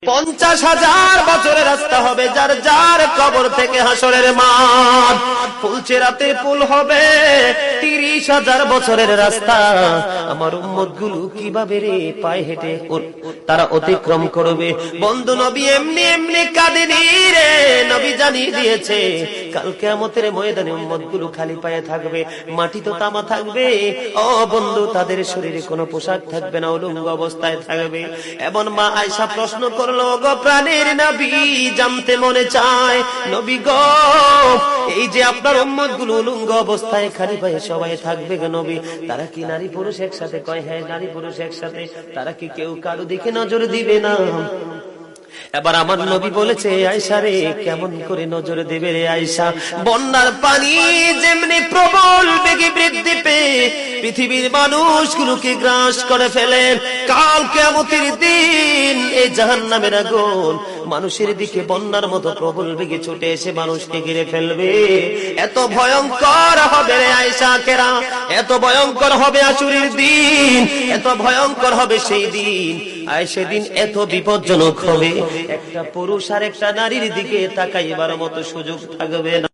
50,000 বছরের রাস্তা হবে, যার যার কবর থেকে হাসরের মাঠ। ফুলচেরাতে পুল হবে 30,000 বছরের রাস্তা। আমার উম্মত গুলো কিভাবে রে পায়ে হেঁটে তারা অতিক্রম করবে? বন্ধু নবী এমনি এমনি কাঁদেনি রে, নবী জানিয়ে দিয়েছে কাল কিয়ামতের ময়দানে উম্মত গুলো খালি পায়ে থাকবে, মাটি তো তামা থাকবে। ও বন্ধু, তাদের শরীরে কোনো পোশাক থাকবে না, উলঙ্গ অবস্থায় থাকবে। এমন মা আয়েশা প্রশ্ন করলো, গো প্রাণের নবী, জানতে মনে চায় নবী গো, এই যে আপনার উম্মত গুলো উলঙ্গ অবস্থায় খালি পায়ে সবাই থাকবে গো নবী, তারা কি নারী পুরুষ একসাথে? কয় হ্যাঁ, নারী পুরুষ একসাথে। তারা কি কেউ কারো দিকে নজর দিবে না? এবার আমার নবী বলেছে, আয়েশা রে, কেমন করে নজর দেবে রে আয়েশা? বন্যার পানি যেমনি প্রবল বেগে বৃদ্ধি পেয়ে পৃথিবীর মানুষগুলোকে গ্রাস করে ফেলে, কাল কিয়ামতের দিন এই জাহান্নামের আগুন মানুষের দিকে বন্যার মতো প্রবল বেগে ছুটে এসে মানুষকে ঘিরে ফেলবে। এত ভয়ঙ্কর হবে রে আয়েশা কেরা, এত ভয়ঙ্কর হবে আশুরের দিন, এত ভয়ঙ্কর হবে সেই দিন। আর সেদিন এত বিপজ্জনক হবে, একটা পুরুষ আর একটা নারীর দিকে তাকাইবার মতো সুযোগ থাকবে না।